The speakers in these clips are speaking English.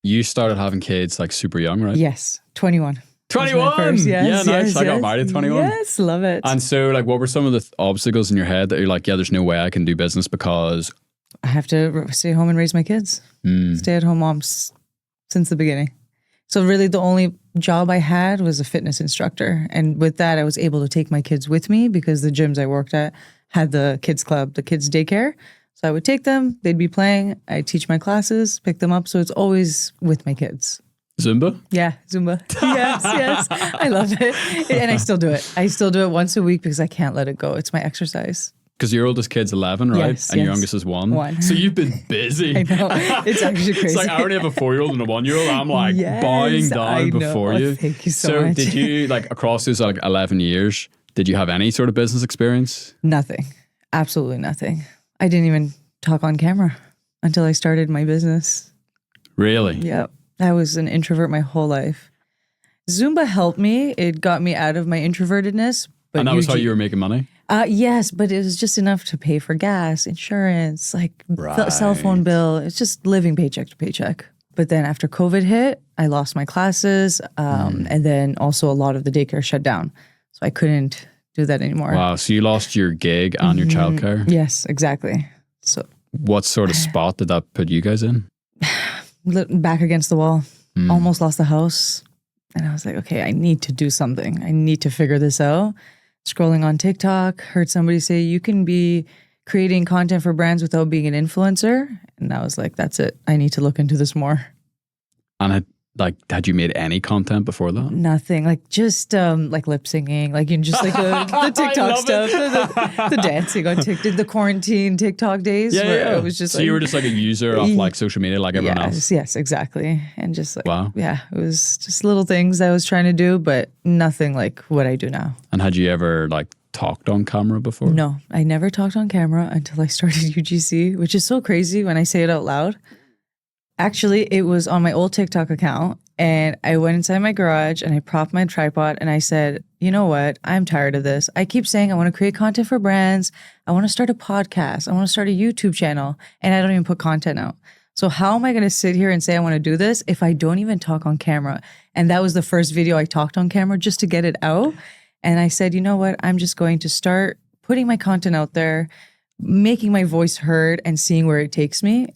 you started having kids like super young, right? Yes, 21. 21! First, yes, yeah, nice. yes, I got yes. married at 21. Yes, love it. And so, like, what were some of the obstacles in your head that you're like, yeah, there's no way I can do business because... I have to stay home and raise my kids. Stay-at-home moms since the beginning. So really the only job I had was a fitness instructor. And with that, I was able to take my kids with me because the gyms I worked at had the kids club, the kids daycare. So I would take them, they'd be playing, I'd teach my classes, pick them up. So it's always with my kids. Zumba? Yeah, Zumba. Yes. I love it. And I still do it. I still do it once a week because I can't let it go. It's my exercise. Because your oldest kid's 11, right? Yes, and your youngest is 1. 1. So you've been busy. I know. It's actually crazy. It's like I already have a 4-year-old and a 1-year-old. I'm like bowing down before you. Thank you so much. Did you, like, across those like 11 years, did you have any sort of business experience? Nothing. Absolutely nothing. I didn't even talk on camera until I started my business. Really? Yep. I was an introvert my whole life. Zumba helped me. It got me out of my introvertedness. But and that was how you were making money? Yes, but it was just enough to pay for gas, insurance, like cell phone bill. It's just living paycheck to paycheck. But then after COVID hit, I lost my classes. And then also a lot of the daycare shut down. So I couldn't do that anymore. Wow. So you lost your gig and your childcare? Yes, exactly. So what sort of spot did that put you guys in? Back against the wall. Almost lost the house. And I was like, okay, I need to do something. I need to figure this out. Scrolling on TikTok, heard somebody say you can be creating content for brands without being an influencer. And I was like, that's it. I need to look into this more. And had you made any content before that? Nothing. Like just like lip singing, like just like the TikTok stuff, the dancing on TikTok, the quarantine TikTok days. Yeah. It was just so you were just like a user of like social media like everyone else? Yes, exactly. And just like, wow. Yeah, it was just little things I was trying to do, but nothing like what I do now. And had you ever like talked on camera before? No, I never talked on camera until I started UGC, which is so crazy when I say it out loud. Actually, it was on my old TikTok account and I went inside my garage and I propped my tripod and I said, you know what? I'm tired of this. I keep saying I want to create content for brands. I want to start a podcast. I want to start a YouTube channel and I don't even put content out. So how am I going to sit here and say I want to do this if I don't even talk on camera? And that was the first video I talked on camera just to get it out. And I said, you know what? I'm just going to start putting my content out there, making my voice heard and seeing where it takes me.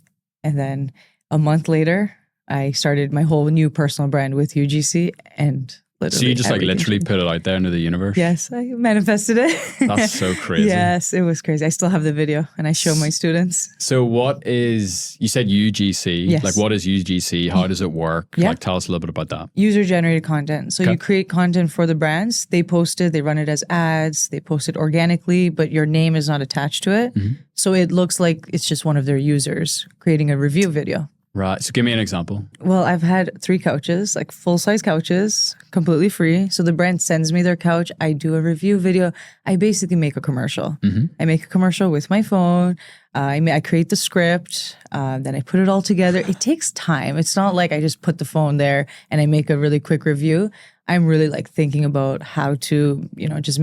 And then a month later, I started my whole new personal brand with UGC and literally. So you just like literally put it out there into the universe? Yes, I manifested it. That's so crazy. Yes, it was crazy. I still have the video and I show my students. So what is, you said UGC. Yes. Like what is UGC? How does it work? Yeah. Like tell us a little bit about that. User-generated content. So you create content for the brands. They post it. They run it as ads. They post it organically, but your name is not attached to it. So it looks like it's just one of their users creating a review video. Right. So give me an example. Well, I've had 3 couches, like full-size couches, completely free. So the brand sends me their couch. I do a review video. I basically make a commercial. I make a commercial with my phone. I create the script. Then I put it all together. It takes time. It's not like I just put the phone there and I make a really quick review. I'm really like thinking about how to, just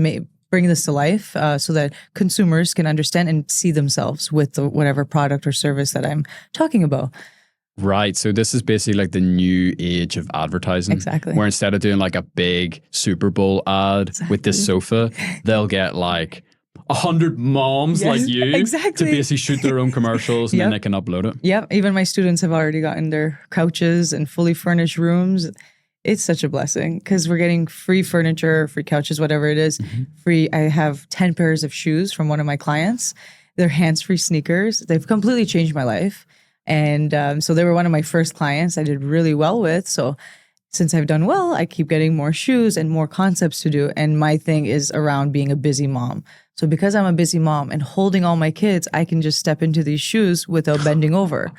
bring this to life so that consumers can understand and see themselves with whatever product or service that I'm talking about. Right. So this is basically like the new age of advertising. Exactly. Where instead of doing like a big Super Bowl ad with this sofa, they'll get like 100 moms like you to basically shoot their own commercials and then they can upload it. Yep. Even my students have already gotten their couches and fully furnished rooms. It's such a blessing because we're getting free furniture, free couches, whatever it is. Free. I have 10 pairs of shoes from one of my clients. They're hands-free sneakers. They've completely changed my life. And so they were one of my first clients I did really well with. So since I've done well, I keep getting more shoes and more concepts to do. And my thing is around being a busy mom. So because I'm a busy mom and holding all my kids, I can just step into these shoes without bending over.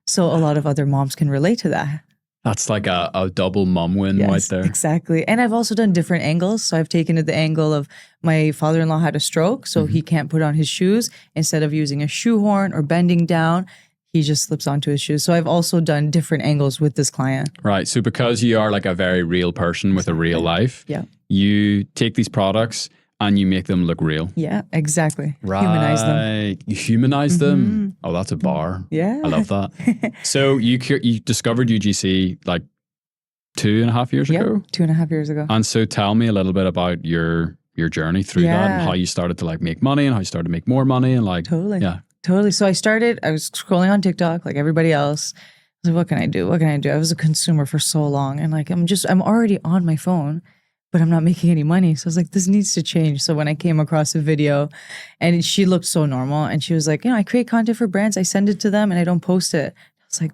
So a lot of other moms can relate to that. That's like a double mom win right there. Exactly. And I've also done different angles. So I've taken it the angle of my father-in-law had a stroke, so he can't put on his shoes. Instead of using a shoehorn or bending down, he just slips onto his shoes. So I've also done different angles with this client. Right. So because you are like a very real person with a real life, you take these products and you make them look real. Yeah, exactly. Right. Humanize them. You humanize them. Oh, that's a bar. Yeah. I love that. So you discovered UGC like 2.5 years ago? 2.5 years ago. And so tell me a little bit about your journey through that and how you started to like make money and how you started to make more money and like. Totally. Yeah. Totally. So I was scrolling on TikTok like everybody else. I was like, what can I do? What can I do? I was a consumer for so long. And like, I'm already on my phone, but I'm not making any money. So I was like, this needs to change. So when I came across a video and she looked so normal and she was like, I create content for brands. I send it to them and I don't post it. I was like,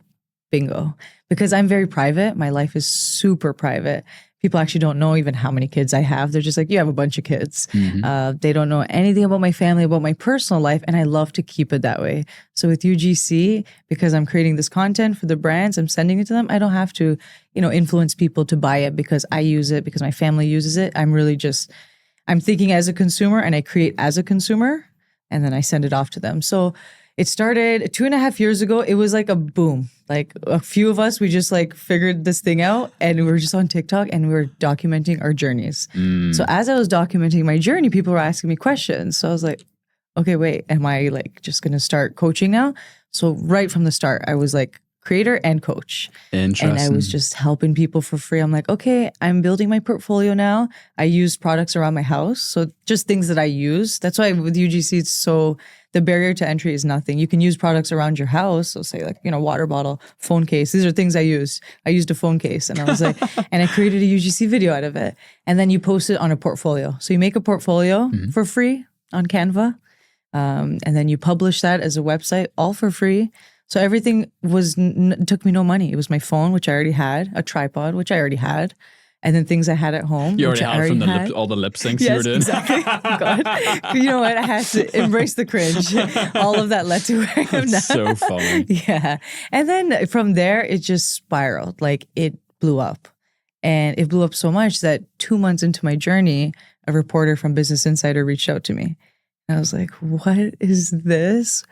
bingo. Because I'm very private. My life is super private. People actually don't know even how many kids I have. They're just like, you have a bunch of kids. They don't know anything about my family, about my personal life. And I love to keep it that way. So with UGC, because I'm creating this content for the brands, I'm sending it to them. I don't have to, influence people to buy it because I use it, because my family uses it. I'm thinking as a consumer and I create as a consumer and then I send it off to them. So it started 2.5 years ago. It was like a boom. Like a few of us, we just like figured this thing out and we were just on TikTok and we were documenting our journeys. So as I was documenting my journey, people were asking me questions. So I was like, okay, wait, am I like just going to start coaching now? So right from the start, I was like creator and coach. Interesting. And I was just helping people for free. I'm like, okay, I'm building my portfolio now. I use products around my house. So just things that I use. That's why with UGC, the barrier to entry is nothing. You can use products around your house. So say like, water bottle, phone case. These are things I used. I used a phone case and I was like, and I created a UGC video out of it. And then you post it on a portfolio. So you make a portfolio for free on Canva. And then you publish that as a website, all for free. So everything took me no money. It was my phone, which I already had, a tripod, which I already had, and then things I had at home. You already had from all the lip syncs you were doing. Exactly. God. You know what? I had to embrace the cringe. All of that led to where I am now. So funny. Yeah. And then from there, it just spiraled. Like it blew up. And it blew up so much that 2 months into my journey, a reporter from Business Insider reached out to me. And I was like, what is this?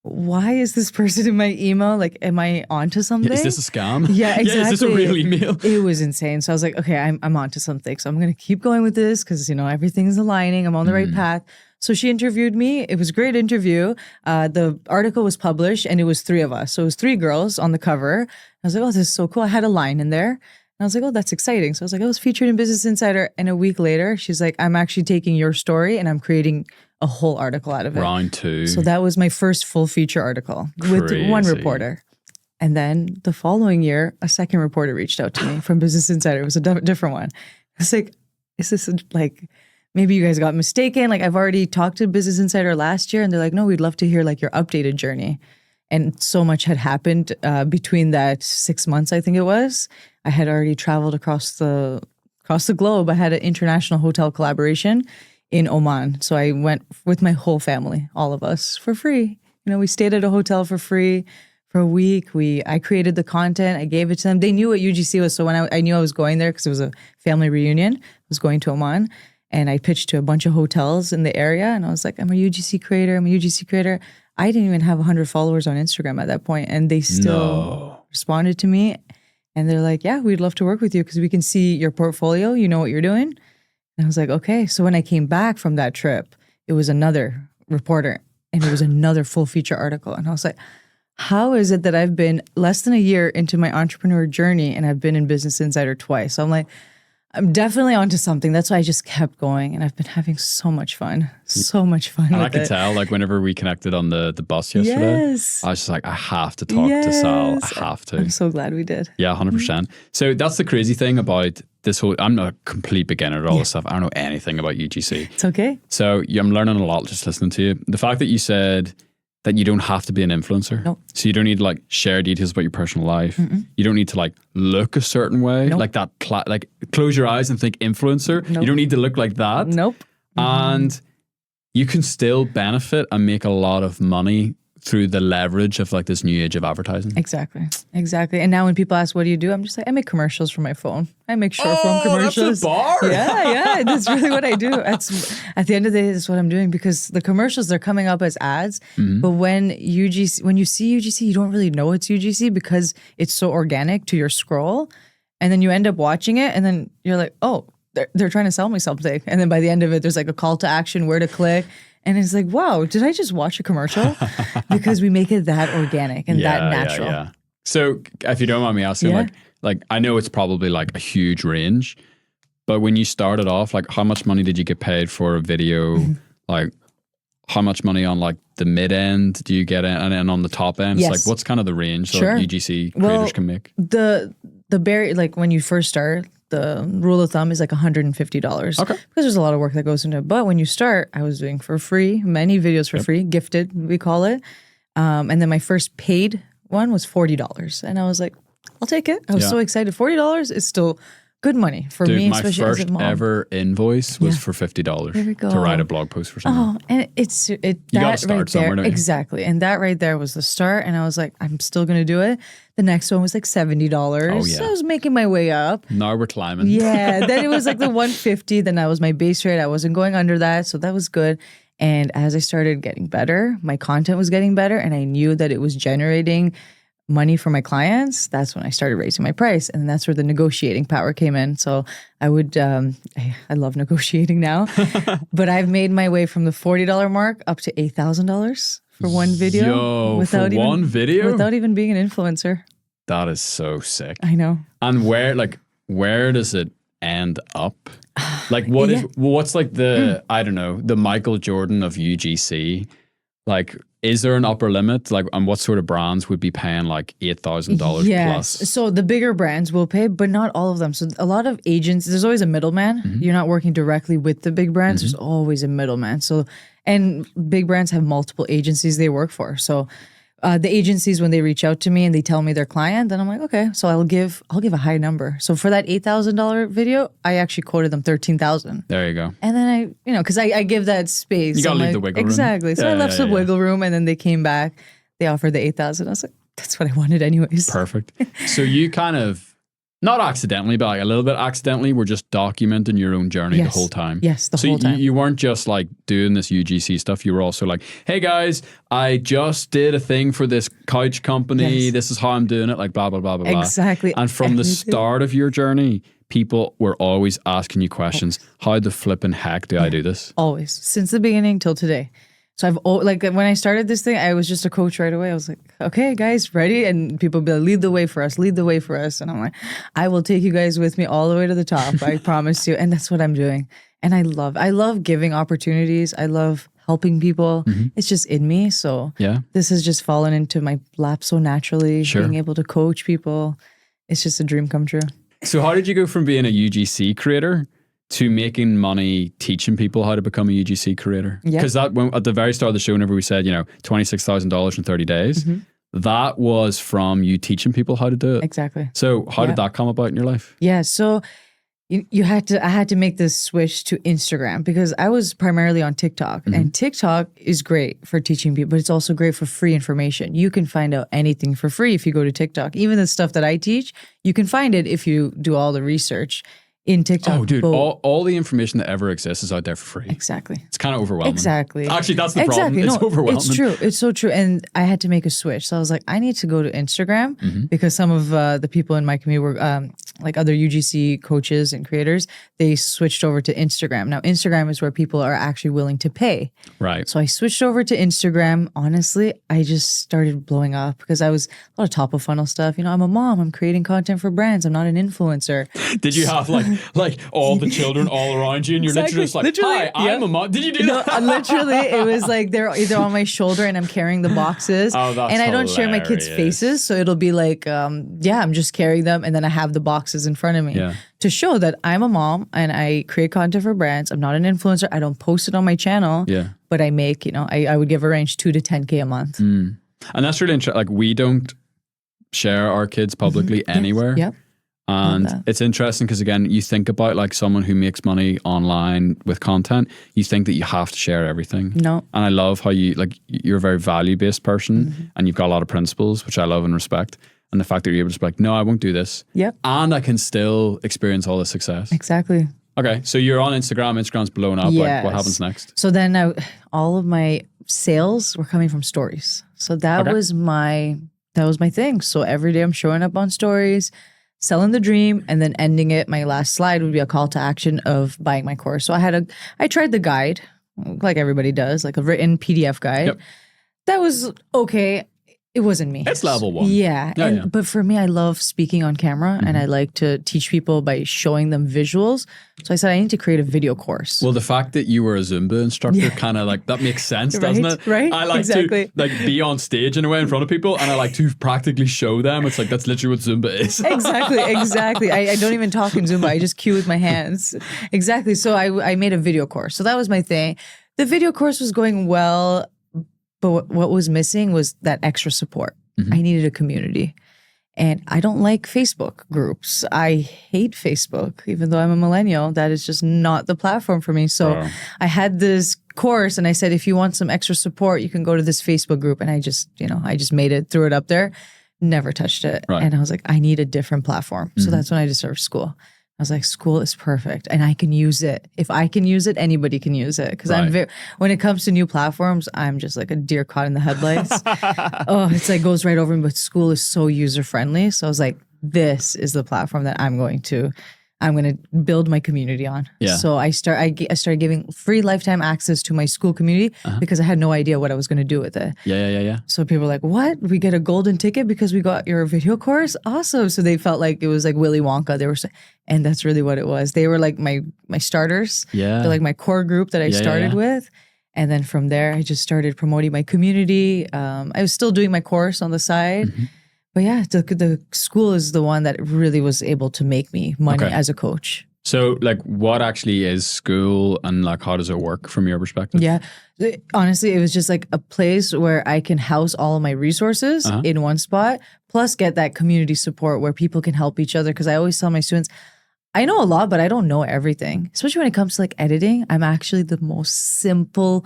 Why is this person in my email? Like, am I onto something? Is this a scam? Yeah, exactly. Is this a real email? It was insane. So I was like, okay, I'm onto something. So I'm going to keep going with this because, everything's aligning. I'm on the right path. So she interviewed me. It was a great interview. The article was published and it was 3 of us. So it was 3 girls on the cover. I was like, oh, this is so cool. I had a line in there. And I was like, oh, that's exciting. So I was like, I was featured in Business Insider. And a week later, she's like, I'm actually taking your story and I'm creating a whole article out of it. Round 2. So that was my first full feature article with one reporter. And then the following year, a second reporter reached out to me from Business Insider. It was a different one. I was like, is this like, maybe you guys got mistaken? Like I've already talked to Business Insider last year and they're like, no, we'd love to hear like your updated journey. And so much had happened between that 6 months, I think it was. I had already traveled across the globe. I had an international hotel collaboration in Oman. So I went with my whole family, all of us, for free. We stayed at a hotel for free for a week. I created the content. I gave it to them. They knew what UGC was. So when I knew I was going there because it was a family reunion, I was going to Oman. And I pitched to a bunch of hotels in the area. And I was like, I'm a UGC creator. I didn't even have 100 followers on Instagram at that point. And they still responded to me. And they're like, yeah, we'd love to work with you because we can see your portfolio. You know what you're doing. And I was like, okay. So when I came back from that trip, it was another reporter and it was another full feature article. And I was like, how is it that I've been less than a year into my entrepreneur journey and I've been in Business Insider twice? So I'm like, I'm definitely onto something. That's why I just kept going. And I've been having so much fun. And I could tell, like, whenever we connected on the bus yesterday, I was just like, I have to talk to Sal. I have to. I'm so glad we did. Yeah, 100%. So that's the crazy thing about this whole, I'm not a complete beginner at all this stuff. I don't know anything about UGC. It's okay. So I'm learning a lot just listening to you. The fact that you said that you don't have to be an influencer. Nope. So you don't need to like share details about your personal life. You don't need to like look a certain way. Nope. Like that, like close your eyes and think influencer. Nope. You don't need to look like that. Nope. And you can still benefit and make a lot of money through the leverage of like this new age of advertising. Exactly. And now when people ask, what do you do? I'm just like, I make commercials for my phone. I make short form commercials. That's a bar. Yeah. That's really what I do. At the end of the day, that's what I'm doing because the commercials, they're coming up as ads. But when you see UGC, you don't really know it's UGC because it's so organic to your scroll. And then you end up watching it and then you're like, oh, they're trying to sell me something. And then by the end of it, there's like a call to action, where to click. And it's like, wow, did I just watch a commercial? Because we make it that organic and that natural. Yeah. So if you don't mind me asking, like I know it's probably like a huge range, but when you started off, like how much money did you get paid for a video? Like how much money on like the mid end do you get, and then on the top end? It's like, what's kind of the range that UGC creators can make? The barrier, like when you first start, the rule of thumb is like $150. Okay. Because there's a lot of work that goes into it. But when you start, I was doing for free, many videos for free, gifted, we call it. And then my first paid one was $40. And I was like, I'll take it. I was so excited. $40 is still good money for me, especially as a mom. My first ever invoice was for $50 to write a blog post for someone. Oh, and you got to start somewhere, don't you? Exactly. And that right there was the start. And I was like, I'm still going to do it. The next one was like $70. Oh, yeah. So I was making my way up. Now we're climbing. Yeah. Then it was like the $150. Then that was my base rate. I wasn't going under that. So that was good. And as I started getting better, my content was getting better. And I knew that it was generating money for my clients. That's when I started raising my price, and that's where the negotiating power came in. So I would, I love negotiating now, but I've made my way from the $40 mark up to $8,000 for one video. Without even being an influencer. That is so sick. I know. And where does it end up? Like what's like the, I don't know, the Michael Jordan of UGC? Like, is there an upper limit? Like, and what sort of brands would be paying like $8,000 plus? So the bigger brands will pay, but not all of them. So a lot of agents, there's always a middleman. You're not working directly with the big brands. There's always a middleman. So, and big brands have multiple agencies they work for. So the agencies, when they reach out to me and they tell me their client, then I'm like, okay, so I'll give a high number. So for that $8,000 video, I actually quoted them $13,000. There you go. And then because I give that space. You gotta leave the wiggle room. Exactly. So I left some wiggle room, and then they came back. They offered the $8,000. I was like, that's what I wanted anyways. Perfect. So you kind of, not accidentally, but like a little bit accidentally, were just documenting your own journey the whole time. Yes, the whole time. So you weren't just like doing this UGC stuff. You were also like, hey guys, I just did a thing for this couch company. This is how I'm doing it, like blah, blah, blah, blah, blah. Exactly. And from the start of your journey, people were always asking you questions. How the flipping heck do I do this? Always. Since the beginning till today. So I've like when I started this thing, I was just a coach right away. I was like, okay, guys, ready? And people would be like, lead the way for us. And I'm like, I will take you guys with me all the way to the top. I promise you. And that's what I'm doing. And I love giving opportunities. I love helping people. It's just in me. So this has just fallen into my lap so naturally. Being able to coach people. It's just a dream come true. So how did you go from being a UGC creator to making money teaching people how to become a UGC creator? Because that, at the very start of the show, whenever we said, $26,000 in 30 days, that was from you teaching people how to do it. Exactly. So how did that come about in your life? Yeah. So I had to make this switch to Instagram because I was primarily on TikTok, and TikTok is great for teaching people, but it's also great for free information. You can find out anything for free if you go to TikTok. Even the stuff that I teach, you can find it if you do all the research in TikTok. Oh, dude, all the information that ever exists is out there for free. Exactly. It's kind of overwhelming. Exactly. Actually, that's the problem. It's overwhelming. It's true. It's so true. And I had to make a switch. So I was like, I need to go to Instagram because some of the people in my community were like other UGC coaches and creators. They switched over to Instagram. Now, Instagram is where people are actually willing to pay. Right. So I switched over to Instagram. Honestly, I just started blowing up because I was a lot of top of funnel stuff. I'm a mom. I'm creating content for brands. I'm not an influencer. Did you have like all the children all around you, and you're literally just like, hi, I'm a mom. Did you do that? Literally, it was like they're either on my shoulder and I'm carrying the boxes. Oh, that's and I don't hilarious. share my kids' faces, so it'll be like, I'm just carrying them, and then I have the boxes in front of me to show that I'm a mom and I create content for brands. I'm not an influencer. I don't post it on my channel. But I make, I would give a range 2 to 10K a month. And that's really interesting. Like, we don't share our kids publicly anywhere. Yep. And it's interesting because, again, you think about like someone who makes money online with content, you think that you have to share everything. No. And I love how you're a very value-based person and you've got a lot of principles, which I love and respect. And the fact that you're able to be like, no, I won't do this. Yep. And I can still experience all the success. Exactly. Okay. So you're on Instagram. Instagram's blown up. Yes. Like, what happens next? So then all of my sales were coming from stories. So that was my thing. So every day I'm showing up on stories. selling the dream, and then ending it. My last slide would be a call to action of buying my course. So I tried the guide, like everybody does, like a written PDF guide. Yep. That was okay. It wasn't me. It's level 1. Yeah. But for me, I love speaking on camera and I like to teach people by showing them visuals. So I said, I need to create a video course. Well, the fact that you were a Zumba instructor kind of like, that makes sense, doesn't it? Right. I like to like be on stage in a way in front of people, and I like to practically show them. It's like, that's literally what Zumba is. Exactly. I don't even talk in Zumba. I just cue with my hands. Exactly. So I made a video course. So that was my thing. The video course was going well. But what was missing was that extra support. I needed a community. And I don't like Facebook groups. I hate Facebook, even though I'm a millennial. That is just not the platform for me. So I had this course and I said, if you want some extra support, you can go to this Facebook group. And I just made it, threw it up there, never touched it. Right. And I was like, I need a different platform. So that's when I discovered Skool. I was like, Skool is perfect and I can use it. If I can use it, anybody can use it. Because when it comes to new platforms, I'm just like a deer caught in the headlights. It's like goes right over me. But Skool is so user friendly. So I was like, this is the platform that I'm going to build my community on. Yeah. So I started giving free lifetime access to my Skool community because I had no idea what I was going to do with it. Yeah. So people were like, what? We get a golden ticket because we got your video course? Awesome. So they felt like it was like Willy Wonka. And that's really what it was. They were like my starters. Yeah. They're like my core group that I started with. And then from there, I just started promoting my community. I was still doing my course on the side. But yeah, the Skool is the one that really was able to make me money as a coach. So like what actually is Skool and like how does it work from your perspective? Yeah. Honestly, it was just like a place where I can house all of my resources in one spot, plus get that community support where people can help each other. Because I always tell my students, I know a lot, but I don't know everything. Especially when it comes to like editing. I'm actually the most simple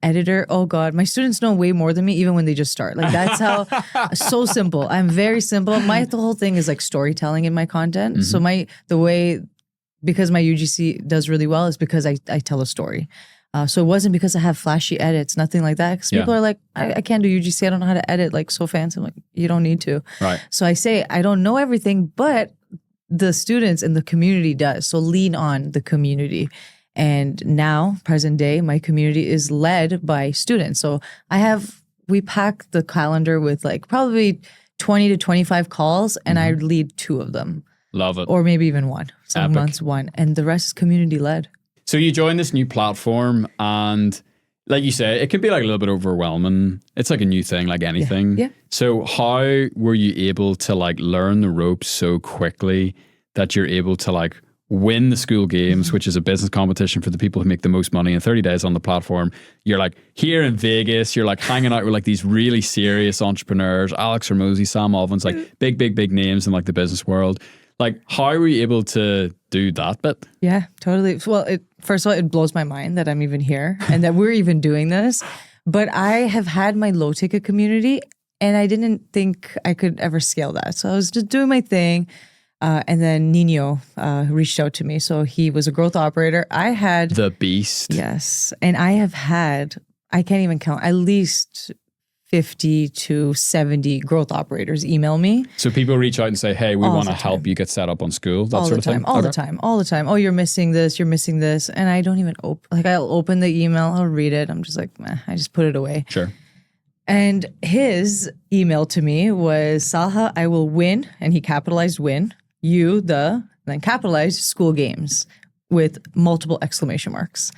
editor. Oh God, my students know way more than me even when they just start. Like that's how, so simple. I'm very simple. The whole thing is like storytelling in my content. So because my UGC does really well is because I tell a story. So it wasn't because I have flashy edits, nothing like that. Because people are like, I can't do UGC. I don't know how to edit like so fancy. I'm like, you don't need to. Right. So I say, I don't know everything, but the students in the community does. So lean on the community. And now, present day, my community is led by students. So we pack the calendar with like probably 20 to 25 calls and I lead 2 of them. Love it. Or maybe even 1. Some months 1. And the rest is community led. So you join this new platform and like you say, it can be like a little bit overwhelming. It's like a new thing, like anything. Yeah. So how were you able to like learn the ropes so quickly that you're able to like win the Skool Games, which is a business competition for the people who make the most money in 30 days on the platform? You're like here in Vegas, you're like hanging out with like these really serious entrepreneurs, Alex Hormozy, Sam Alvin's, like big names in like the business world. Like how were you able to do that bit? Yeah, totally. Well, first of all, it blows my mind that I'm even here and that we're even doing this. But I have had my low ticket community and I didn't think I could ever scale that. So I was just doing my thing. And then Nino reached out to me. So he was a growth operator. I had... The beast. Yes. And I have had, I can't even count, at least 50 to 70 growth operators email me. So people reach out and say, hey, we want to help you get set up on Skool, that sort of thing? All the time. Oh, you're missing this. And I don't even I'll open the email, I'll read it. I'm just like, I just put it away. Sure. And his email to me was, Salha, I will win. And he capitalized win. Then capitalized Skool Games with multiple exclamation marks.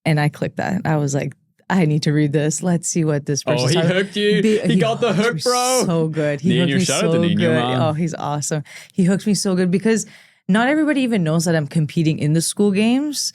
And I clicked that. I was like, I need to read this. Let's see what this person. Oh, he hooked you. He got the hook, bro. So good. He hooked me so good. Oh, he's awesome. He hooked me so good because not everybody even knows that I'm competing in the Skool Games.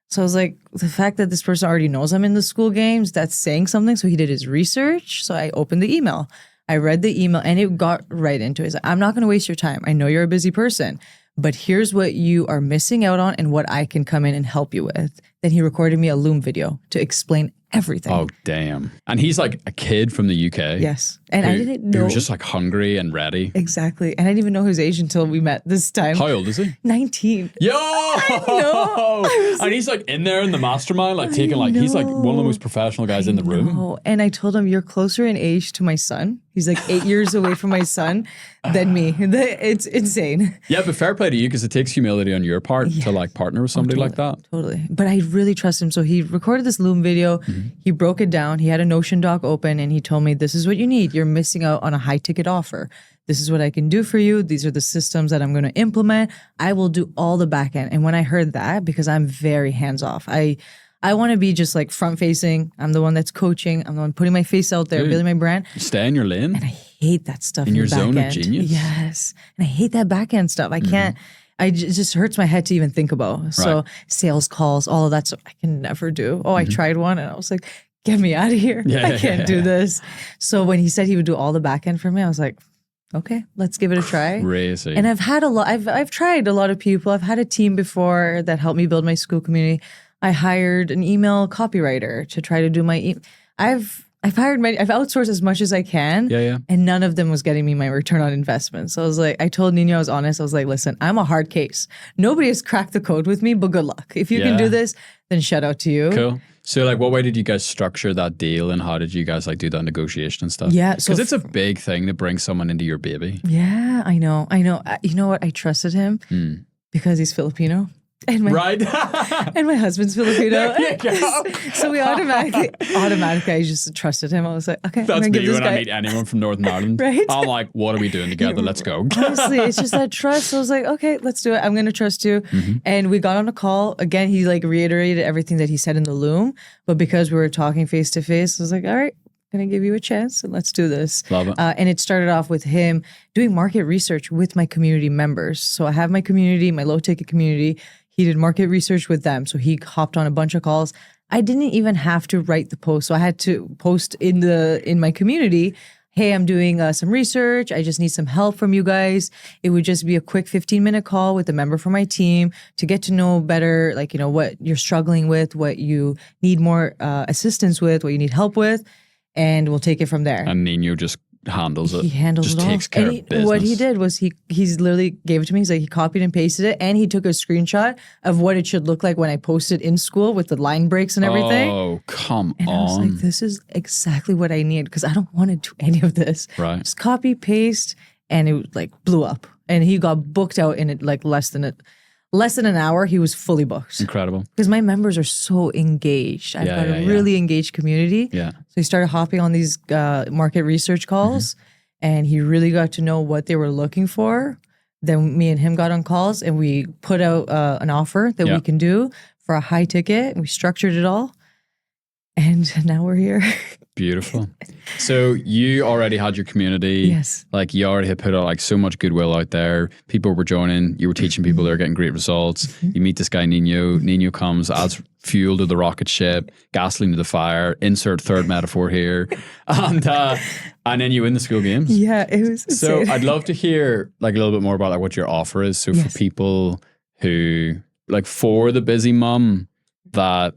So I was like, the fact that this person already knows I'm in the Skool Games, that's saying something. So he did his research. So I opened the email. I read the email and it got right into it. He's like, I'm not going to waste your time. I know you're a busy person, but here's what you are missing out on and what I can come in and help you with. Then he recorded me a Loom video to explain everything. Oh, damn. And he's like a kid from the UK. Yes. And I didn't know. He was just like hungry and ready. Exactly. And I didn't even know his age until we met this time. How old is he? 19. Yo! I And he's like in there in the mastermind, like taking like, he's like one of the most professional guys in the room. And I told him, you're closer in age to my son. He's like 8 years away from my son than me. It's insane. Yeah, but fair play to you because it takes humility on your part to like partner with somebody like that. Totally. But I really trust him. So he recorded this Loom video. He broke it down. He had a Notion doc open and he told me, this is what you need. You're missing out on a high ticket offer. This is what I can do for you. These are the systems that I'm going to implement. I will do all the back end. And when I heard that, because I'm very hands off, I want to be just like front facing. I'm the one that's coaching. I'm the one putting my face out there, building my brand. Stay in your lane. And I hate that stuff in your zone of genius. Yes. And I hate that back end stuff. I can't, it just hurts my head to even think about. So sales calls, all of that stuff I can never do. I tried one and I was like, get me out of here. I can't do this. So when he said he would do all the back end for me, I was like, okay, let's give it a try. Crazy. And I've had I've tried a lot of people. I've had a team before that helped me build my Skool community. I hired an email copywriter to try to do my I've outsourced as much as I can. And none of them was getting me my return on investment. So I was like, I told Nino, I was honest. I was like, listen, I'm a hard case. Nobody has cracked the code with me, but good luck. If you can do this, then shout out to you. Cool. So like what way did you guys structure that deal and how did you guys like do that negotiation and stuff? Yeah. Because it's a big thing to bring someone into your baby. Yeah, I know. You know what? I trusted him because he's Filipino. And my, and my husband's Filipino. So we automatically, I just trusted him. I was like, okay, that's I'm gonna give me this when guy. I meet anyone from Northern Ireland. I'm like, what are we doing together? Let's go. Honestly, it's just that trust. So I was like, okay, let's do it. I'm going to trust you. And we got on a call. Again, he like reiterated everything that he said in the Loom. But because we were talking face to face, I was like, all right, I'm going to give you a chance and let's do this. Love it. And it started off with him doing market research with my community members. So I have my community, my low ticket community. He did market research with them. So he hopped on a bunch of calls. I didn't even have to write the post. So I had to post in my community, hey, I'm doing some research. I just need some help from you guys. It would just be a quick 15-minute call with a member from my team to get to know better, like, you know, what you're struggling with, what you need more assistance with, what you need help with. And we'll take it from there. And Nino just handles it. He handles just it all. takes care of business. What he did was he's literally gave it to me. He's like, he copied and pasted it, and he took a screenshot of what it should look like when I posted in Skool with the line breaks and everything. Oh, come on. And I was like, this is exactly what I need because I don't want to do any of this. Right. Just copy, paste, and it like blew up. And he got booked out in it like less than an hour. He was fully booked. Incredible. Because my members are so engaged. I've got a really engaged community. Yeah. So he started hopping on these market research calls and he really got to know what they were looking for. Then me and him got on calls and we put out an offer that we can do for a high ticket. We structured it all. And now we're here. Beautiful. So you already had your community. Yes. Like you already had put out like so much goodwill out there. People were joining. You were teaching people they were getting great results. You meet this guy Nino. Nino comes, adds fuel to the rocket ship, gasoline to the fire. Insert third metaphor here, and then you win the Skool Games. Yeah, it was insane. So I'd love to hear like a little bit more about like what your offer is. So for people who like for the busy mom that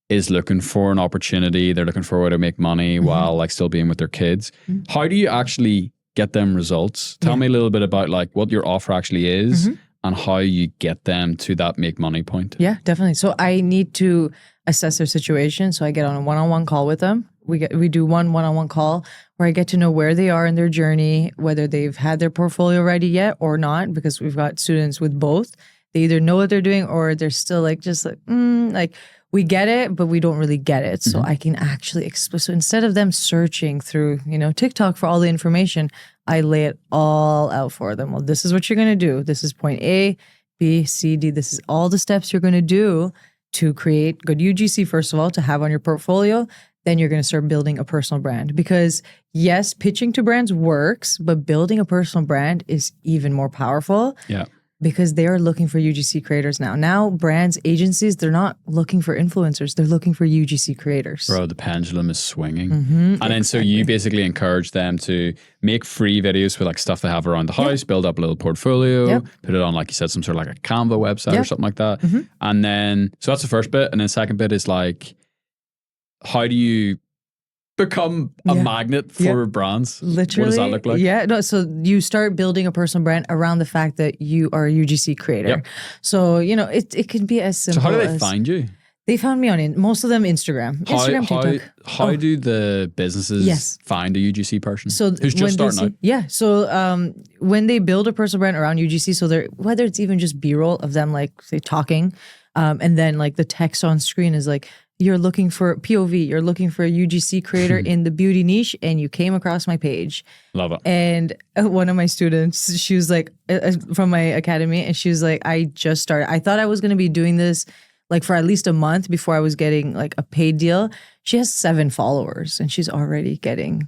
is looking for an opportunity, they're looking for a way to make money while like still being with their kids. How do you actually get them results? Tell me a little bit about like what your offer actually is and how you get them to that make money point. Yeah, definitely. So I need to assess their situation. So I get on a one-on-one call with them. We do one-on-one call where I get to know where they are in their journey, whether they've had their portfolio ready yet or not, because we've got students with both. They either know what they're doing or they're still like, just like, like, we get it, but we don't really get it. So I can actually explain. So instead of them searching through, TikTok for all the information, I lay it all out for them. Well, this is what you're going to do. This is point A, B, C, D. This is all the steps you're going to do to create good UGC, first of all, to have on your portfolio. Then you're going to start building a personal brand. Because yes, pitching to brands works, but building a personal brand is even more powerful. Yeah. Because they are looking for UGC creators now. Now, brands, agencies, they're not looking for influencers. They're looking for UGC creators. Bro, the pendulum is swinging. And then so you basically encourage them to make free videos with like stuff they have around the house, build up a little portfolio, put it on, like you said, some sort of like a Canva website or something like that. And then, so that's the first bit. And then second bit is like, how do you become a magnet for brands? Literally. What does that look like? Yeah. No, so you start building a personal brand around the fact that you are a UGC creator. Yep. So, it can be as simple. So how do they find you? They found me on most of them Instagram. TikTok. How do the businesses find a UGC person? So who's just starting out? Yeah. So when they build a personal brand around UGC, so they're, whether it's even just B-roll of them like say talking, and then like the text on screen is like, you're looking for POV, you're looking for a UGC creator in the beauty niche, and you came across my page. Love it. And one of my students, she was like, from my academy, and she was like, I just started. I thought I was going to be doing this like for at least a month before I was getting like a paid deal. She has 7 followers and she's already getting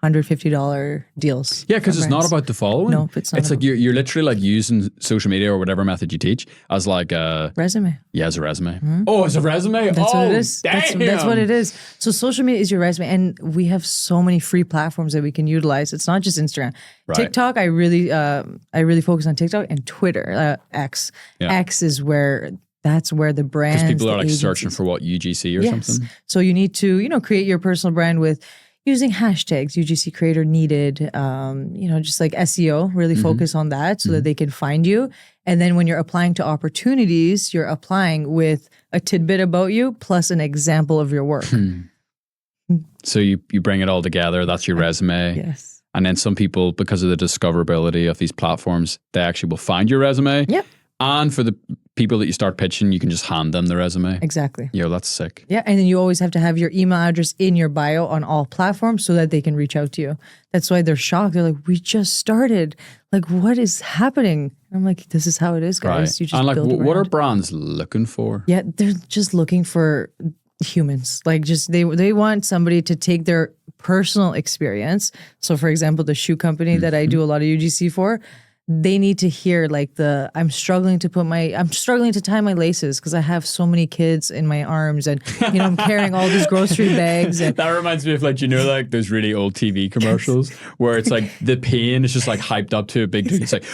$150 deals. Yeah, because it's not about the following. No, it's not. It's like you're literally like using social media or whatever method you teach as like a resume. Yeah, as a resume. Oh, as a resume? That's what it is. Damn. That's what it is. So social media is your resume, and we have so many free platforms that we can utilize. It's not just Instagram. Right. TikTok, I really focus on TikTok and Twitter, X. Yeah. X is where that's where the brands, because people are like agencies, searching for what UGC or something. So you need to, create your personal brand with using hashtags, UGC creator needed, just like SEO, really focus on that so that they can find you. And then when you're applying to opportunities, you're applying with a tidbit about you plus an example of your work. So you bring it all together. That's your resume. Yes. And then some people, because of the discoverability of these platforms, they actually will find your resume. Yep. And for the people that you start pitching, you can just hand them the resume. Exactly. Yo, that's sick. Yeah. And then you always have to have your email address in your bio on all platforms so that they can reach out to you. That's why they're shocked. They're like, we just started. Like, what is happening? I'm like, this is how it is, guys. Right. You just and like, build a what are brand. brands looking for? Yeah, they're just looking for humans. Like, just they want somebody to take their personal experience. So, for example, the shoe company that I do a lot of UGC for, they need to hear like I'm struggling to tie my laces because I have so many kids in my arms, and I'm carrying all these grocery bags. And that reminds me of like those really old TV commercials where it's like the pain is just like hyped up to a big dude. It's like,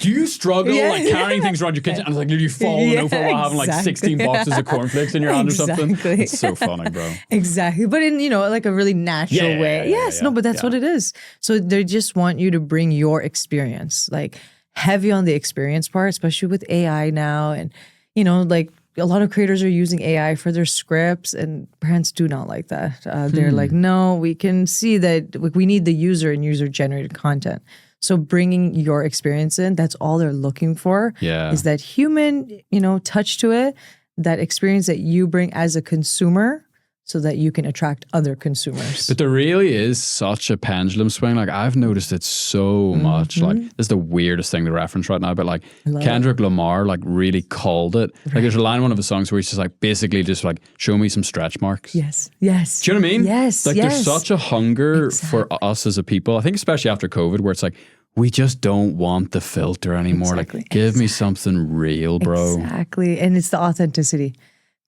do you struggle like carrying things around your kitchen? And it's like you're falling over while having like 16 boxes of cornflakes in your hand or something. It's so funny, bro. Exactly. But in, like a really natural way. Yes. No, but that's what it is. So they just want you to bring your experience. Like heavy on the experience part, especially with AI now. And, like a lot of creators are using AI for their scripts, and brands do not like that. They're like, no, we can see that we need the user and user generated content. So bringing your experience in, that's all they're looking for. Yeah. Is that human, touch to it, that experience that you bring as a consumer, so that you can attract other consumers. But there really is such a pendulum swing. Like I've noticed it so much. Like this is the weirdest thing to reference right now, but like Kendrick Lamar like really called it. Like there's a line in one of his songs where he's just like basically just like show me some stretch marks. Yes. Yes. Do you know what I mean? Yes. Like there's such a hunger for us as a people. I think especially after COVID where it's like we just don't want the filter anymore. Exactly. Like give me something real, bro. Exactly. And it's the authenticity.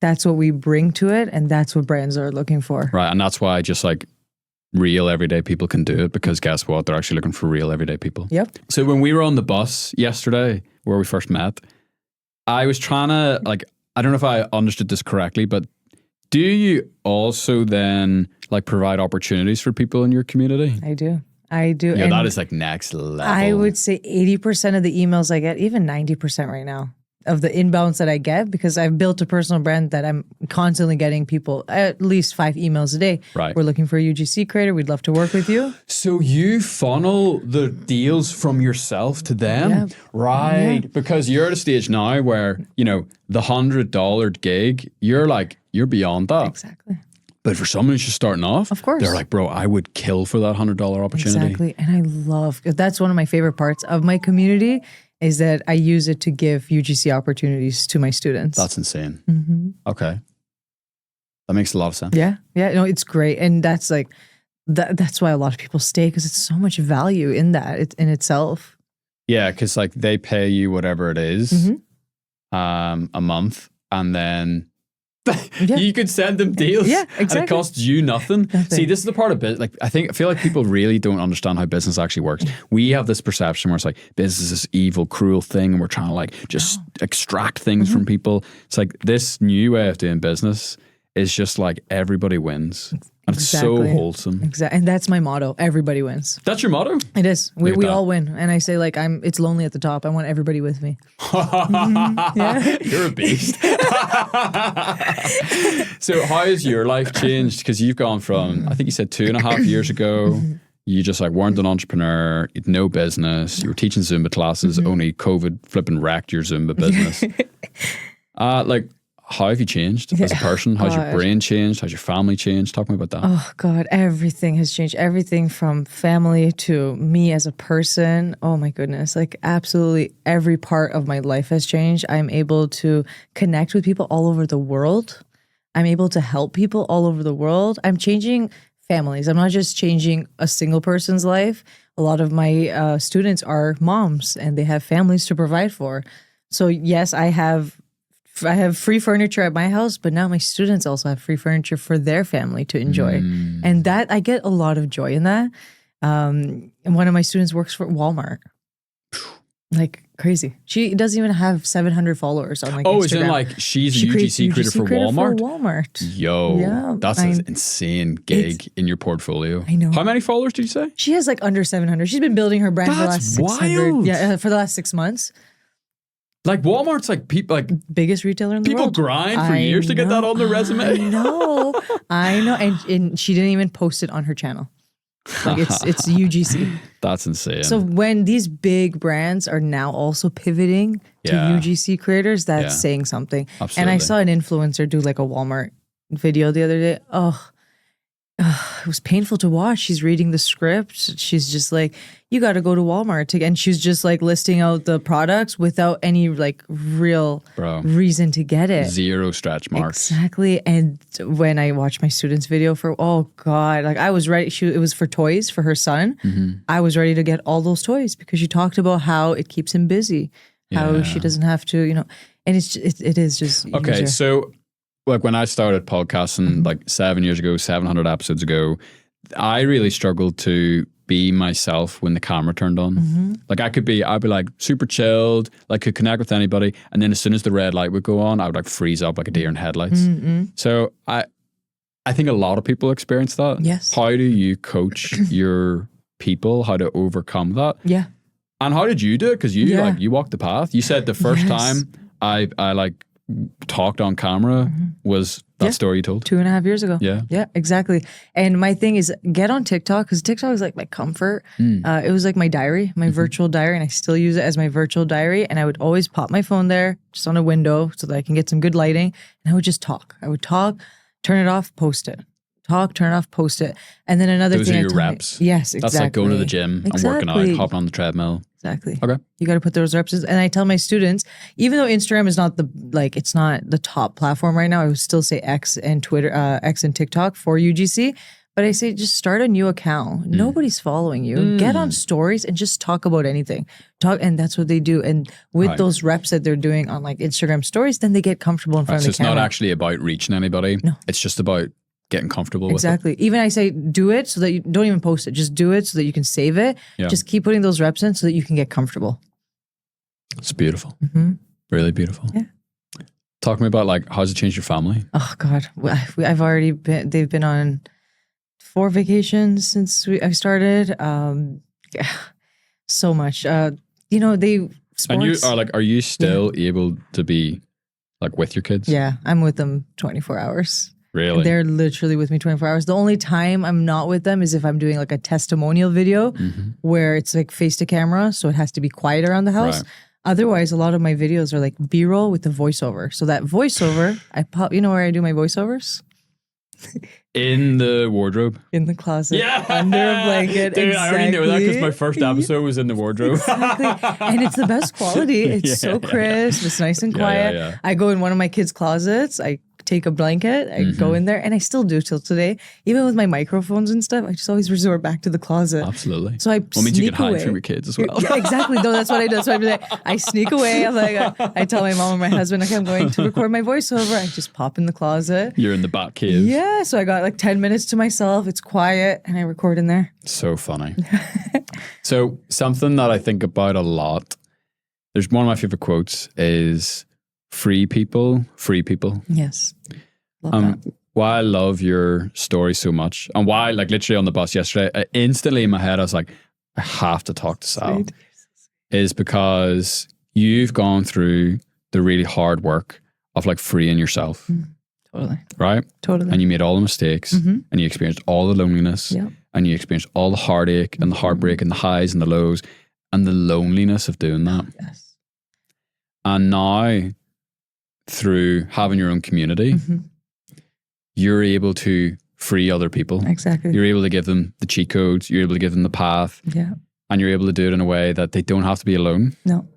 That's what we bring to it, and that's what brands are looking for. Right, and that's why just like real everyday people can do it, because guess what? They're actually looking for real everyday people. Yep. So when we were on the bus yesterday, where we first met, I was trying to like, I don't know if I understood this correctly, but do you also then like provide opportunities for people in your community? I do. Yeah, and that is like next level. I would say 80% of the emails I get, even 90% right now, of the inbounds that I get, because I've built a personal brand that I'm constantly getting people at least 5 emails a day. Right. We're looking for a UGC creator. We'd love to work with you. So you funnel the deals from yourself to them? Yeah. Right. Yeah. Because you're at a stage now where, the $100 gig, you're beyond that. Exactly. But for someone who's just starting off, of course, they're like, bro, I would kill for that $100 opportunity. Exactly. And that's one of my favorite parts of my community, is that I use it to give UGC opportunities to my students. That's insane. Okay. That makes a lot of sense. Yeah. Yeah. No, it's great. And that's like, that's why a lot of people stay, because it's so much value in that in itself. Yeah. Because like they pay you whatever it is a month, and then you could send them deals. Yeah, exactly. And it costs you nothing. See, this is the part of it. Like, I feel like people really don't understand how business actually works. We have this perception where it's like business is this evil, cruel thing, and we're trying to like just extract things from people. It's like this new way of doing business is just like everybody wins. And it's so wholesome. Exactly. And that's my motto. Everybody wins. That's your motto? It is. We all win. And I say like, it's lonely at the top. I want everybody with me. Yeah. You're a beast. So how has your life changed? Because you've gone from, I think you said 2.5 years ago, you just like weren't an entrepreneur, you had no business, you were teaching Zumba classes, only COVID flipping wrecked your Zumba business. Like, how have you changed as a person? How's your brain changed? How's your family changed? Talk to me about that. Oh God, everything has changed. Everything from family to me as a person. Oh my goodness. Like absolutely every part of my life has changed. I'm able to connect with people all over the world. I'm able to help people all over the world. I'm changing families. I'm not just changing a single person's life. A lot of my students are moms and they have families to provide for. So yes, I have free furniture at my house, but now my students also have free furniture for their family to enjoy. And that I get a lot of joy in that. And one of my students works for Walmart. Like crazy. She doesn't even have 700 followers on like Instagram. Is it like she's a UGC creator for Walmart? Yo, yeah, that's an insane gig in your portfolio. I know. How many followers did you say? She has like under 700. She's been building her brand for the last 600. Wild. Yeah, for the last 6 months. Like Walmart's like people like biggest retailer in the world. People grind for years to get that on their resume. I know, and she didn't even post it on her channel. Like it's UGC. That's insane. So when these big brands are now also pivoting to UGC creators, that's saying something. Absolutely. And I saw an influencer do like a Walmart video the other day. It was painful to watch. She's reading the script. She's just like, you got to go to Walmart and she's just like listing out the products without any like real reason to get it. Zero stretch marks. Exactly. And when I watched my students' video for, oh God, like I was ready. It was for toys for her son. I was ready to get all those toys because she talked about how it keeps him busy, how she doesn't have to, and it is just okay. easier. So like when I started podcasting like 7 years ago, 700 episodes ago, I really struggled to be myself when the camera turned on. Like I'd be like super chilled, like could connect with anybody. And then as soon as the red light would go on, I would like freeze up like a deer in headlights. So I think a lot of people experience that. Yes. How do you coach your people, how to overcome that? Yeah. And how did you do it? Because you walked the path. You said the first time I like talked on camera was that story you told 2.5 years ago. Yeah, exactly. And my thing is get on TikTok because TikTok is like my comfort. It was like my diary, my virtual diary, and I still use it as my virtual diary. And I would always pop my phone there just on a window so that I can get some good lighting. And I would just talk. I would talk, turn it off, post it. Talk, turn it off, post it. And then another thing. Those are your reps. Yes, exactly. That's like going to the gym and working out, hopping on the treadmill. Exactly. Okay. You got to put those reps in. And I tell my students, even though Instagram is not it's not the top platform right now, I would still say X and Twitter, X and TikTok for UGC. But I say just start a new account. Nobody's following you. Get on stories and just talk about anything. And that's what they do. And with those reps that they're doing on like Instagram stories, then they get comfortable in front of the camera. So it's not actually about reaching anybody. No. It's just about getting comfortable exactly. with it. Even I say do it so that you don't even post it. Just do it so that you can save it. Yeah. Just keep putting those reps in so that you can get comfortable. It's beautiful. Really beautiful. Yeah. Talk to me about like how's it changed your family? Oh God, I've already been. They've been on 4 vacations since I started. So much. They. Sports. And you are like, are you still able to be like with your kids? Yeah, I'm with them 24 hours. Really? They're literally with me 24 hours. The only time I'm not with them is if I'm doing like a testimonial video where it's like face to camera. So it has to be quiet around the house. Right. Otherwise, a lot of my videos are like B-roll with the voiceover. So that voiceover, I pop, you know where I do my voiceovers? In the wardrobe? In the closet. Yeah. Under a blanket. Dude, exactly. I already know that because my first episode was in the wardrobe. Exactly. And it's the best quality. It's so crisp. It's nice and quiet. Yeah. I go in one of my kids' closets. I take a blanket, I go in there, and I still do till today. Even with my microphones and stuff, I just always resort back to the closet. Absolutely. So I means you can hide away from your kids as well. Yeah, exactly. No, that's what I do. That's what I'm like. I sneak away. I'm like, I tell my mom and my husband, okay, I'm going to record my voiceover. I just pop in the closet. You're in the bat cave. Yeah. So I got like 10 minutes to myself. It's quiet, and I record in there. So funny. So something that I think about a lot. There's one of my favorite quotes is free people. Yes. Love that. why I love your story so much, and why, like, literally on the bus yesterday, instantly in my head, I was like, I have to talk to Sal, is because you've gone through the really hard work of like freeing yourself. Totally. Right? Totally. And you made all the mistakes, and you experienced all the loneliness, and you experienced all the heartache and the heartbreak and the highs and the lows and the loneliness of doing that. Yes. And now, through having your own community, you're able to free other people. Exactly. You're able to give them the cheat codes. You're able to give them the path. Yeah. And you're able to do it in a way that they don't have to be alone. No.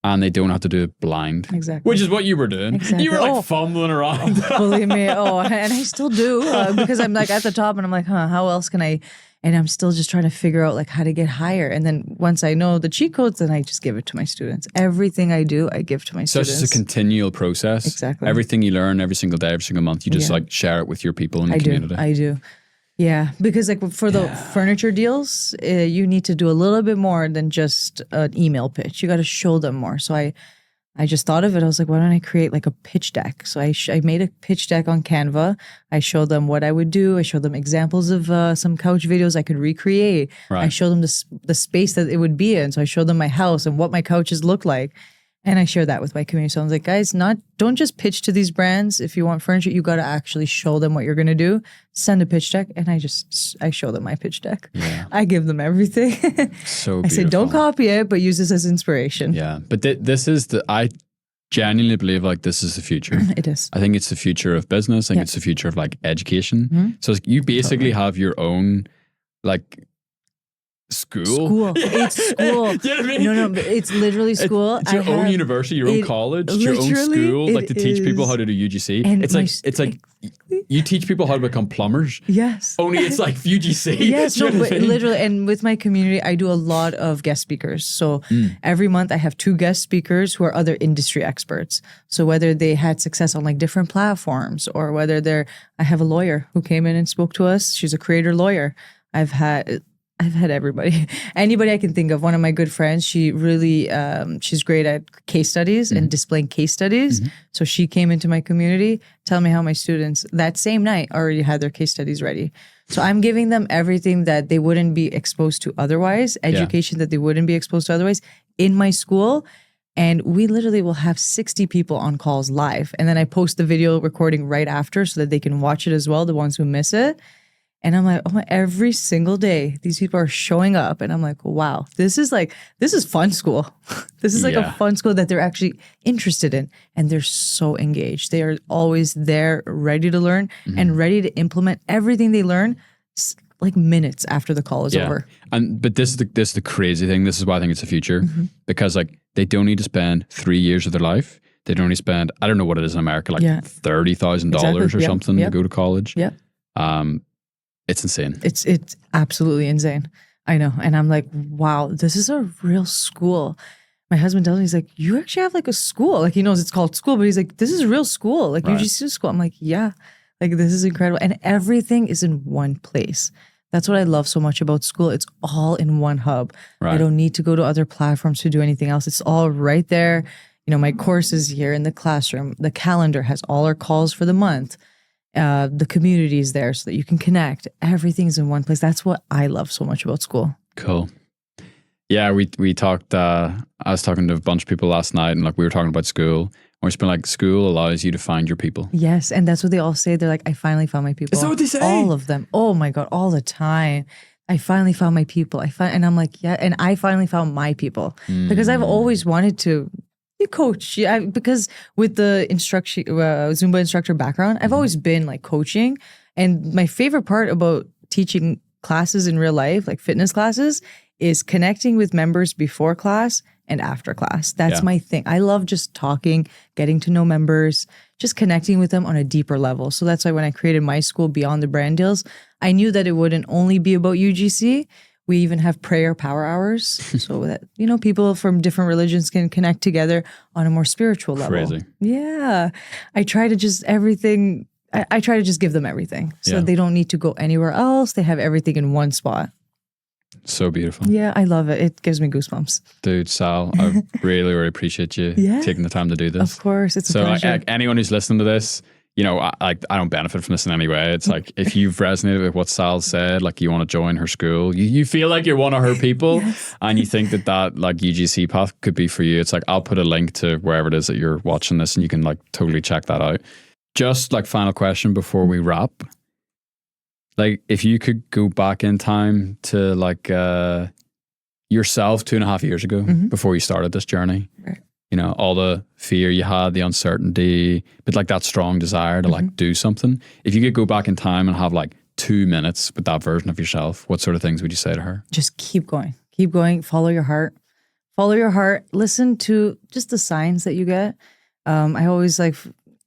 And they don't have to do it blind. Exactly. Which is what you were doing. Exactly. You were like fumbling around. Believe me. And I still do because I'm like at the top and I'm like, how else can I? And I'm still just trying to figure out like how to get higher. And then once I know the cheat codes, then I just give it to my students. Everything I do, I give to my students. So it's just a continual process. Exactly. Everything you learn every single day, every single month, you just like share it with your people in the community. I do. Yeah, because like for the furniture deals, you need to do a little bit more than just an email pitch. You got to show them more. So I just thought of it. I was like, why don't I create like a pitch deck? So I made a pitch deck on Canva. I showed them what I would do. I showed them examples of some couch videos I could recreate. Right. I showed them the space that it would be in. So I showed them my house and what my couches look like. And I share that with my community. So I was like, guys, don't just pitch to these brands. If you want furniture, you got to actually show them what you're going to do. Send a pitch deck. And I show them my pitch deck. Yeah. I give them everything. So beautiful. I say, don't copy it, but use this as inspiration. Yeah. But this is I genuinely believe like this is the future. It is. I think it's the future of business. I think it's the future of like education. So you basically have your own like school. It's school. Do you know what I mean? No, but it's literally school. It's your own university, your own college, your own school, like to teach people how to do UGC. And it's like you teach people how to become plumbers. Yes. Only it's like UGC. Yes, no, but literally, and with my community, I do a lot of guest speakers. So every month I have 2 guest speakers who are other industry experts. So whether they had success on like different platforms or whether I have a lawyer who came in and spoke to us. She's a creator lawyer. I've had everybody, anybody I can think of. One of my good friends, she really, she's great at case studies and displaying case studies. So she came into my community, tell me how my students that same night already had their case studies ready. So I'm giving them everything that they wouldn't be exposed to otherwise, education that they wouldn't be exposed to otherwise in my school. And we literally will have 60 people on calls live. And then I post the video recording right after so that they can watch it as well, the ones who miss it. And I'm like, oh my, every single day, these people are showing up. And I'm like, wow, this is fun school. This is like a fun school that they're actually interested in. And they're so engaged. They are always there, ready to learn and ready to implement everything they learn like minutes after the call is over. But this is the crazy thing. This is why I think it's the future. Because like they don't need to spend 3 years of their life. They don't need to spend, I don't know what it is in America, like $30,000 or something to go to college. Yeah. It's insane. It's absolutely insane. I know. And I'm like, wow, this is a real school. My husband tells me, he's like, you actually have like a school. Like he knows it's called school, but he's like, this is a real school. Like UGC school. I'm like, yeah, like this is incredible. And everything is in one place. That's what I love so much about school. It's all in one hub. I don't need to go to other platforms to do anything else. It's all right there. You know, my course is here in the classroom. The calendar has all our calls for the month. The community is there so that you can connect. Everything's in one place. That's what I love so much about school. Cool. Yeah, we talked, I was talking to a bunch of people last night and like we were talking about school. And we're just been like, school allows you to find your people. Yes, and that's what they all say. They're like, I finally found my people. Is that what they say? All of them. Oh my God, all the time. I finally found my people. And I'm like, yeah, and I finally found my people. Because I've always wanted to coach, because with the Zumba instructor background, I've always been like coaching. And my favorite part about teaching classes in real life, like fitness classes, is connecting with members before class and after class. That's my thing. I love just talking, getting to know members, just connecting with them on a deeper level. So that's why when I created my school Beyond the Brand Deals, I knew that it wouldn't only be about UGC. We even have prayer power hours so that, you know, people from different religions can connect together on a more spiritual level. Crazy. Yeah. I try to just I try to just give them everything so they don't need to go anywhere else. They have everything in one spot. So beautiful. Yeah, I love it. It gives me goosebumps. Dude, Sal, I really, really appreciate you taking the time to do this. Of course. It's a pleasure. Anyone who's listening to this, you know, I don't benefit from this in any way. It's like, if you've resonated with what Sal said, like you want to join her school, you feel like you're one of her people, Yes. and you think that like UGC path could be for you. It's like, I'll put a link to wherever it is that you're watching this, and you can like totally check that out. Just like final question before we wrap. Like, if you could go back in time to like yourself 2.5 years ago, before you started this journey, Right. you know, all the fear you had, the uncertainty, but like that strong desire to like do something. If you could go back in time and have like 2 minutes with that version of yourself, what sort of things would you say to her? Just keep going. Keep going. Follow your heart. Follow your heart. Listen to just the signs that you get. I always like,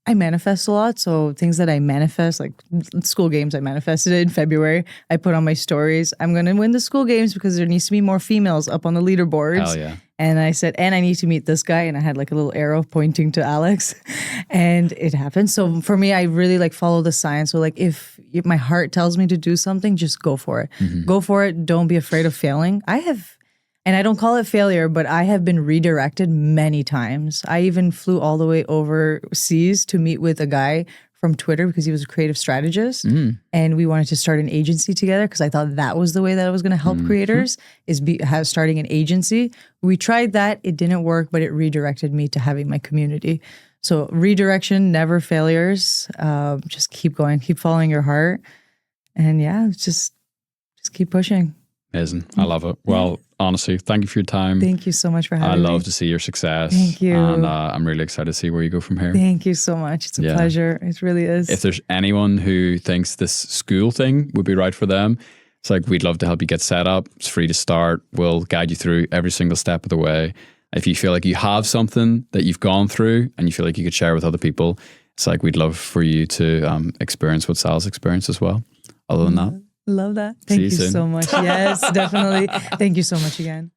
I manifest a lot. So things that I manifest, like Skool Games, I manifested it in February. I put on my stories, I'm going to win the Skool Games because there needs to be more females up on the leaderboards. Hell yeah. And I said, and I need to meet this guy. And I had like a little arrow pointing to Alex, and it happened. So for me, I really like follow the signs. So like if my heart tells me to do something, just go for it. Go for it. Don't be afraid of failing. And I don't call it failure, but I have been redirected many times. I even flew all the way overseas to meet with a guy from Twitter because he was a creative strategist. And we wanted to start an agency together because I thought that was the way that I was going to help creators, is starting an agency. We tried that. It didn't work, but it redirected me to having my community. So redirection, never failures. Just keep going, keep following your heart. And yeah, just keep pushing. Amazing. I love it. Well, honestly, thank you for your time. Thank you so much for having me. I love to see your success. Thank you. And I'm really excited to see where you go from here. Thank you so much. It's a pleasure. It really is. If there's anyone who thinks this school thing would be right for them, it's like, we'd love to help you get set up. It's free to start. We'll guide you through every single step of the way. If you feel like you have something that you've gone through and you feel like you could share with other people, it's like, we'd love for you to experience what Sal's experienced as well. Other than that, love that. Thank you so much. Yes, definitely. Thank you so much again.